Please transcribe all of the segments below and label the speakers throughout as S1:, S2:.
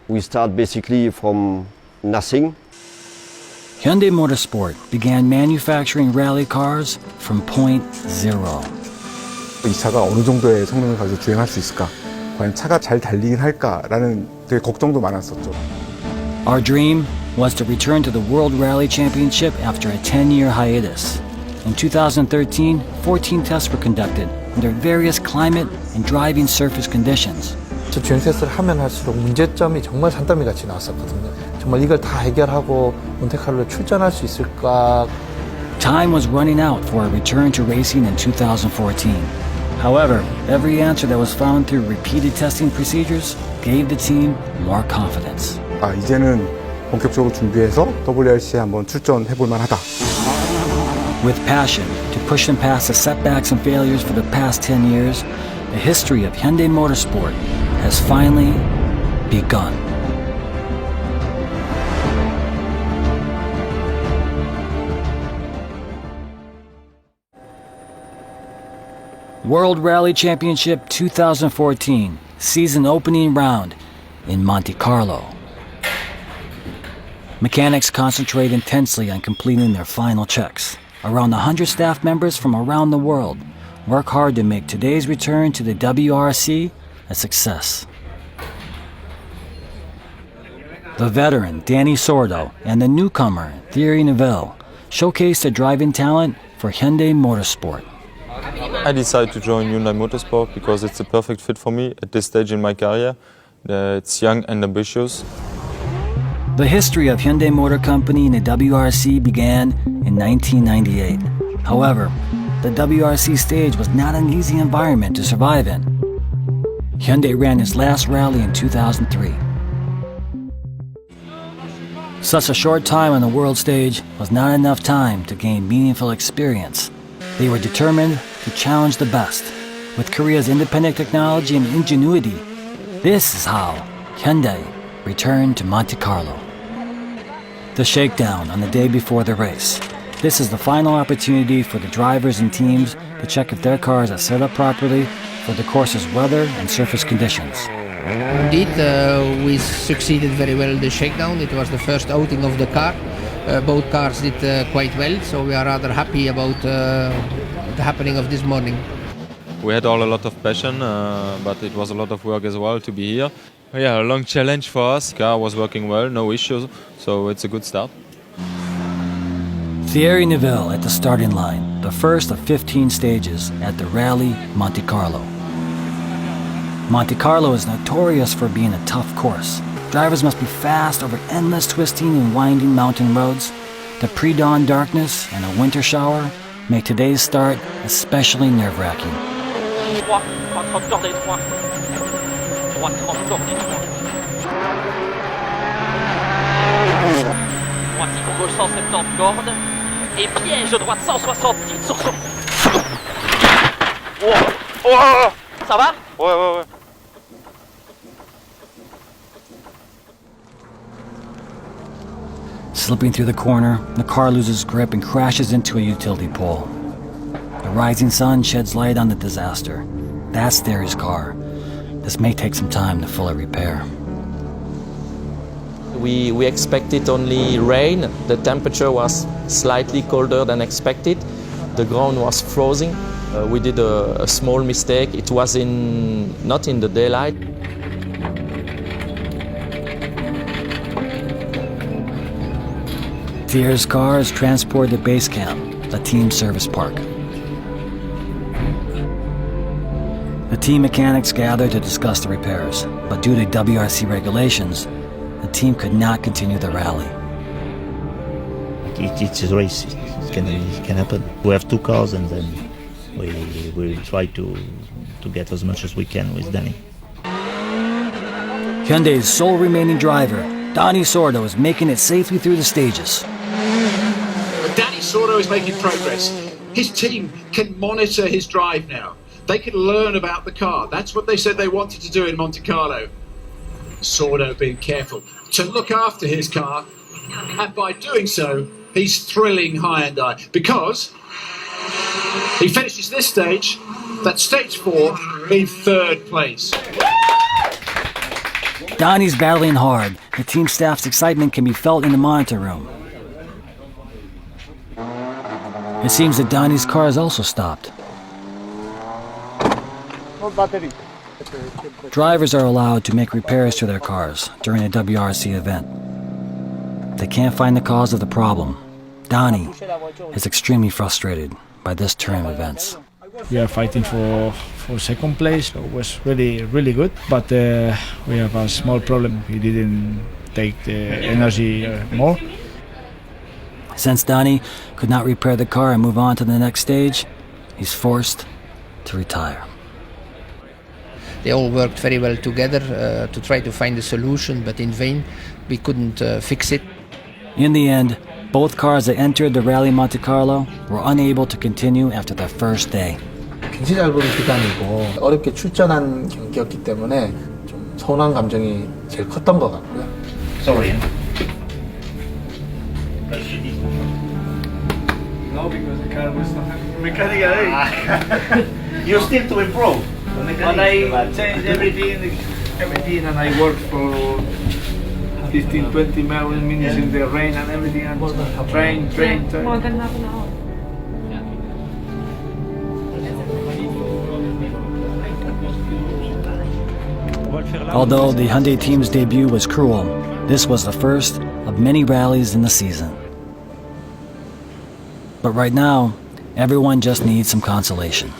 S1: We start basically from nothing.
S2: Hyundai Motorsport began manufacturing rally cars from point zero.
S3: 이 차가 어느 정도의 성능을 가지고 주행할 수 있을까? 과연 차가 잘 달리긴 할까라는 되게 걱정도 많았었죠.
S2: Our dream was to return to the World Rally Championship after a 10-year hiatus. In 2013, 14 tests were conducted under various climate and driving surface conditions.
S4: 저 주행 테스트를 하면 할수록 문제점이 정말 산더미 같이 나왔었거든요. 정말 이걸 다 해결하고 몬테카를로 출전할 수 있을까?
S2: Time was running out for a return to racing in 2014. However, every answer that was found through repeated testing procedures gave the team more confidence.
S3: 이제는 본격적으로 준비해서 WRC에 한번 출전해 볼 만하다.
S2: With passion to push them past the setbacks and failures for the past 10 years, the history of Hyundai Motorsport has finally begun. World Rally Championship 2014, season opening round in Monte Carlo. Mechanics concentrate intensely on completing their final checks. Around 100 staff members from around the world work hard to make today's return to the WRC a success. The veteran Danny Sordo and the newcomer Thierry Neuville showcase the driving talent for Hyundai Motorsport.
S5: I decided to join Hyundai Motorsport because it's a perfect fit for me at this stage in my career. It's young and ambitious.
S2: The history of Hyundai Motor Company in the WRC began in 1998. However, the WRC stage was not an easy environment to survive in. Hyundai ran its last rally in 2003. Such a short time on the world stage was not enough time to gain meaningful experience. They were determined to challenge the best. With Korea's independent technology and ingenuity, this is how Hyundai returned to Monte Carlo. The shakedown on the day before the race. This is the final opportunity for the drivers and teams to check if their cars are set up properly for the course's weather and surface conditions.
S6: Indeed, we succeeded very well in the shakedown. It was the first outing of the car. Both cars did quite well, so we are rather happy about the happening of this morning.
S5: We had all a lot of passion, but it was a lot of work as well to be here. Yeah, a long challenge for us. The car was working well, no issues, so it's a good start.
S2: Thierry Neuville at the starting line, the first of 15 stages at the Rally Monte Carlo. Monte Carlo is notorious for being a tough course. Drivers must be fast over endless twisting and winding mountain roads. The pre-dawn darkness and a winter shower make today's start especially nerve-wracking.
S7: Gauche 170 cordes et piège droite 170 sur son. Ça va?
S5: Ouais.
S2: Slipping through the corner, the car loses grip and crashes into a utility pole. The rising sun sheds light on the disaster. That's Thierry's car. This may take some time to fully repair.
S8: We expected only rain. The temperature was slightly colder than expected. The ground was frozen. We did a small mistake. It was not in the daylight.
S2: Thierry's car is transported to base camp, the team service park. The team mechanics gather to discuss the repairs, but due to WRC regulations, the team could not continue the rally.
S9: It's a race. It can happen. We have two cars, and then we try to get as much as we can with Danny.
S2: Hyundai's sole remaining driver, Danny Sordo, is making it safely through the stages.
S10: Danny Sordo is making progress. His team can monitor his drive now. They can learn about the car. That's what they said they wanted to do in Monte Carlo. Sordo being careful to look after his car, and by doing so, he's thrilling Hyundai because he finishes this stage, that's stage 4, in third place.
S2: Donnie's battling hard. The team staff's excitement can be felt in the monitor room. It seems that Donnie's car has also stopped. Drivers are allowed to make repairs to their cars during a WRC event. They can't find the cause of the problem. Donnie is extremely frustrated by this turn of events.
S11: We are fighting for second place. It was really good, but we have a small problem. We didn't take the energy more.
S2: Since Donnie could not repair the car and move on to the next stage, he's forced to retire.
S6: They all worked very well together to try to find a solution, but in vain. We couldn't fix it.
S2: In the end, both cars that entered the Rally Monte Carlo were unable to continue after their first day.
S4: 굉장히 잘 보는 기간이고 어렵게 출전한 경기였기 때문에 좀 서운한 감정이 제일 컸던 것 같고요.
S9: Sorry.
S11: No, because the car was not mechanical.
S9: You still to improve.
S11: But I changed everything and I worked for 15-20 minutes in the rain and everything, and train.
S12: More than half an hour.
S2: Although the Hyundai team's debut was cruel, this was the first of many rallies in the season. But right now, everyone just needs some consolation.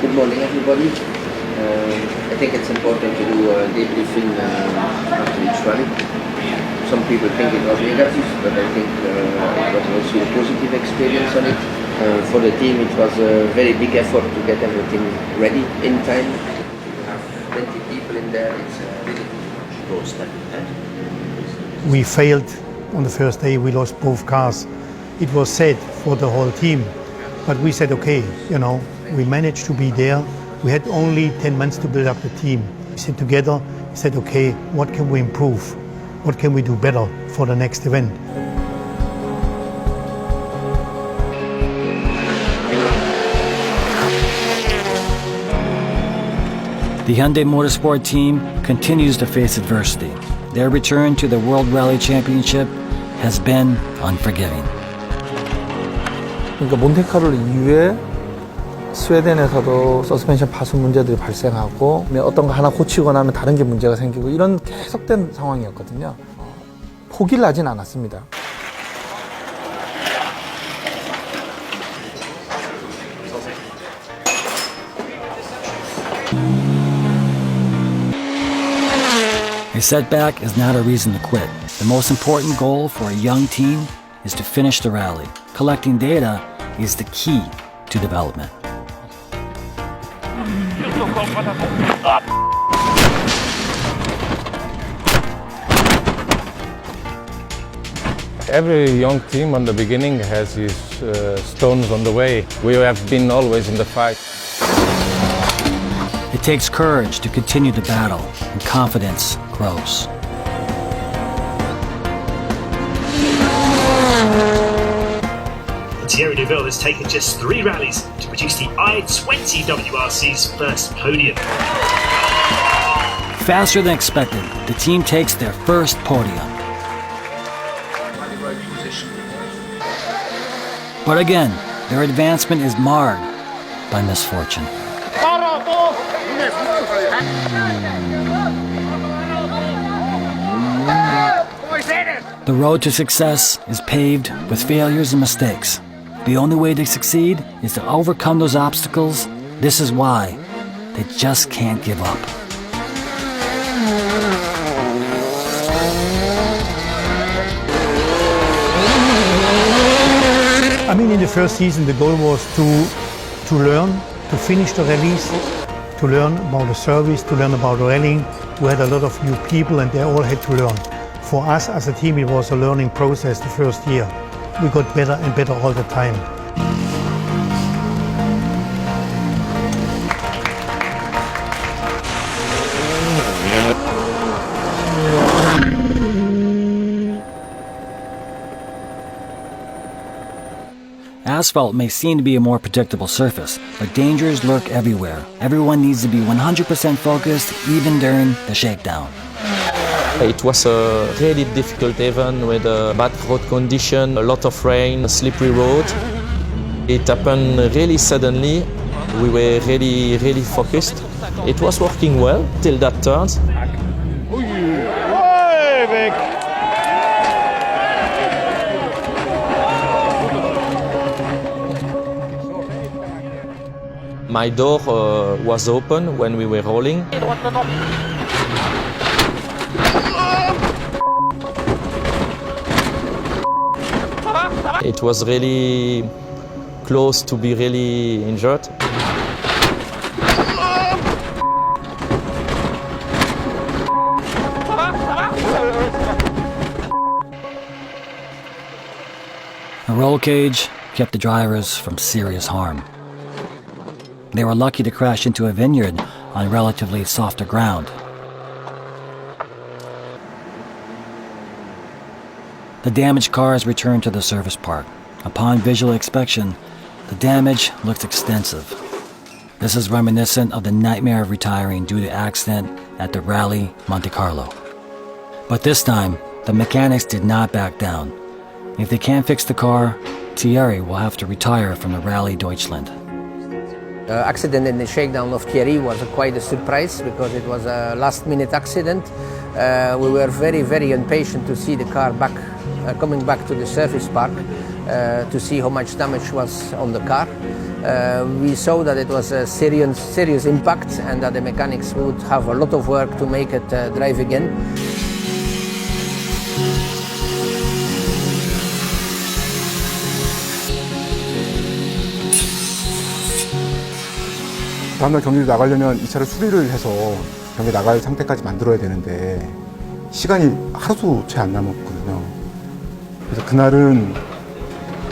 S6: Good morning, everybody. I think it's important to do a debriefing after each rally. Some people think it was negative, but I think it was also a positive experience on it. For the team, it was a very big effort to get everything ready in time. We have 20 people in there. It's really close.
S13: We failed on the first day. We lost both cars. It was sad for the whole team, but we said, okay, we managed to be there. We had only 10 months to build up the team. We sat together, said, okay, what can we improve? What can we do better for the next event?
S2: The Hyundai Motorsport team continues to face adversity. Their return to the World Rally Championship has been unforgiving.
S4: 그러니까 몬테카를로 이후에 스웨덴에서도 서스펜션 파손 문제들이 발생하고 어떤 거 하나 고치고 나면 다른 게 문제가 생기고 이런 계속된 상황이었거든요. 포기를 하진 않았습니다.
S2: A setback is not a reason to quit. The most important goal for a young team is to finish the rally. Collecting data is the key to development.
S14: Every young team on the beginning has his stones on the way. We have been always in the fight.
S2: It takes courage to continue the battle, and confidence grows.
S15: Thierry Neuville has taken just 3 rallies to produce the I-20 WRC's first podium.
S2: Faster than expected, the team takes their first podium. But again, their advancement is marred by misfortune. The road to success is paved with failures and mistakes. The only way to succeed is to overcome those obstacles. This is why they just can't give up.
S13: I mean, in the first season, the goal was to learn, to finish the rallies, to learn about the service, to learn about rallying. We had a lot of new people and they all had to learn. For us as a team, it was a learning process the first year. We got better and better all the time.
S2: Asphalt may seem to be a more predictable surface, but dangers lurk everywhere. Everyone needs to be 100% focused, even during the shakedown.
S8: It was a really difficult event with a bad road condition, a lot of rain, a slippery road. It happened really suddenly. We were really focused. It was working well till that turn. My door was open when we were rolling. It was really close to be really injured.
S2: A roll cage kept the drivers from serious harm. They were lucky to crash into a vineyard on relatively softer ground. The damaged cars returned to the service park. Upon visual inspection, the damage looked extensive. This is reminiscent of the nightmare of retiring due to accident at the Rally Monte Carlo. But this time, the mechanics did not back down. If they can't fix the car, Thierry will have to retire from the Rally Deutschland.
S6: The accident in the shakedown of Thierry was quite a surprise because it was a last-minute accident. We were very impatient to see the car coming back to the service park to see how much damage was on the car. We saw that it was a serious impact and that the mechanics would have a lot of work to make it drive again.
S3: 다음날 경기를 나가려면 이 차를 수리를 해서 경기 나갈 상태까지 만들어야 되는데 시간이 하루도 채 안 남았거든요. 그래서 그날은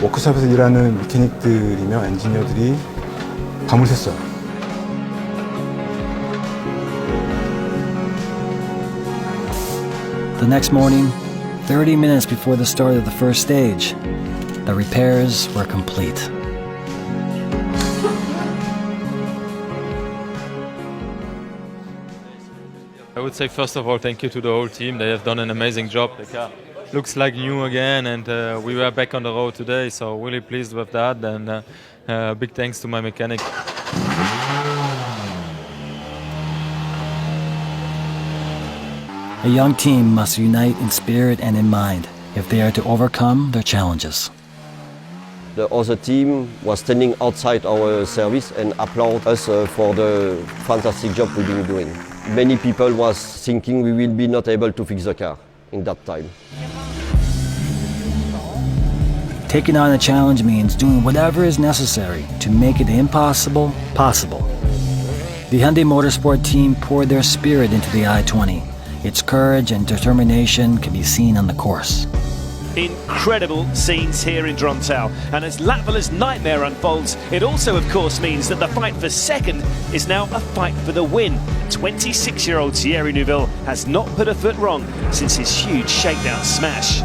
S3: 워크숍에서 일하는 메케닉들이며 엔지니어들이 밤을 샜어요.
S2: The next morning, 30 minutes before the start of the first stage, the repairs were complete.
S5: I would say first of all thank you to the whole team. They have done an amazing job. The car looks like new again, and we were back on the road today, so really pleased with that, and big thanks to my mechanic.
S2: A young team must unite in spirit and in mind if they are to overcome their challenges.
S1: The other team was standing outside our service and applaud us for the fantastic job we've been doing. Many people was thinking we will be not able to fix the car in that time.
S2: Taking on a challenge means doing whatever is necessary to make the impossible possible. The Hyundai Motorsport team poured their spirit into the i20. Its courage and determination can be seen on the course.
S15: Incredible scenes here in Drontal, and as Latvala's nightmare unfolds, it also of course means that the fight for second is now a fight for the win. 26-year-old Thierry Neuville has not put a foot wrong since his huge shakedown smash.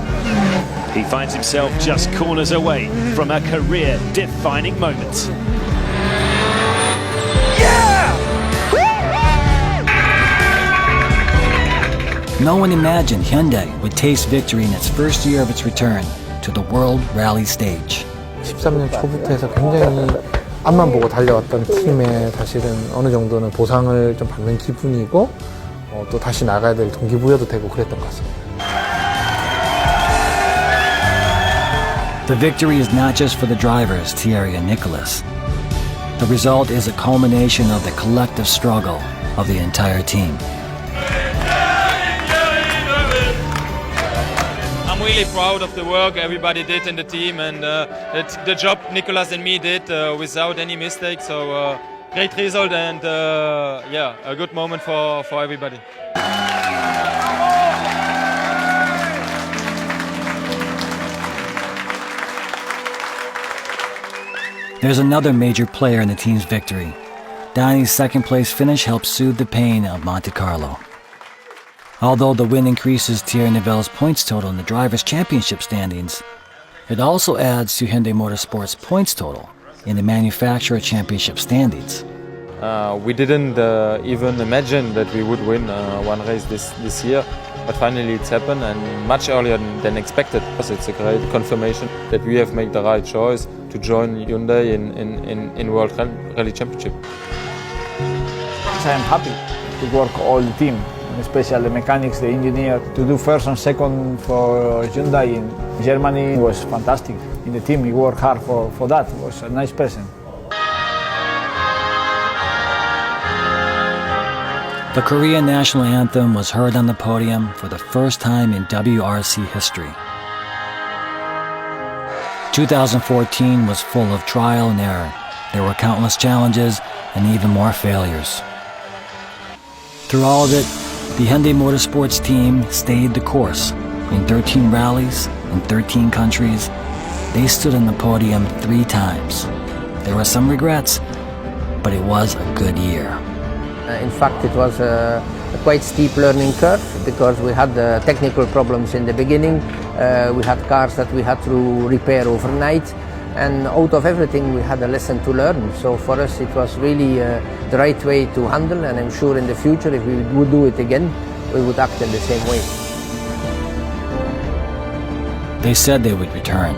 S15: He finds himself just corners away from a career-defining moment.
S2: No one imagined Hyundai would taste victory in its first year of its return to the World Rally stage.
S4: 13년 초부터 해서 굉장히 앞만 보고 달려왔던 팀에 사실은 어느 정도는 보상을 좀 받는 기분이고 또 다시 나가야 될 동기부여도 되고 그랬던 것 같습니다.
S2: The victory is not just for the drivers, Thierry and Nicolas. The result is a culmination of the collective struggle of the entire team.
S5: I'm really proud of the work everybody did in the team, and the job Nicolas and me did without any mistakes. So great result, and yeah, a good moment for everybody.
S2: There's another major player in the team's victory. Danny's second-place finish helped soothe the pain of Monte Carlo. Although the win increases Thierry Neuville's points total in the Drivers' Championship standings, It also adds to Hyundai Motorsport's points total in the manufacturer championship standings.
S5: We didn't even imagine that we would win one race this year, but finally it's happened, and much earlier than expected. It's a great confirmation that we have made the right choice to join Hyundai in World Rally Championship.
S11: I am happy to work all the team, especially the mechanics, the engineer. To do first and second for Hyundai in Germany was fantastic. In the team, we worked hard for that. It was a nice present.
S2: The Korean national anthem was heard on the podium for the first time in WRC history. 2014 was full of trial and error. There were countless challenges and even more failures. Through all of it, the Hyundai Motorsports team stayed the course. In 13 rallies, in 13 countries, they stood on the podium 3 times. There were some regrets, but it was a good year.
S6: In fact, it was a quite steep learning curve because we had technical problems in the beginning. We had cars that we had to repair overnight, and out of everything we had a lesson to learn. So for us it was really the right way to handle, and I'm sure in the future if we would do it again, we would act in the same way.
S2: They said they would return,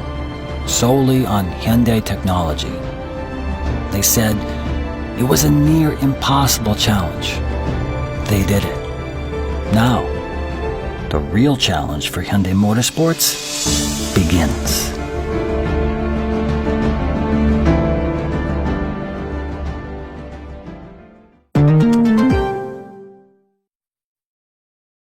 S2: solely on Hyundai technology. They said it was a near impossible challenge. They did it. Now, the real challenge for Hyundai Motorsports begins.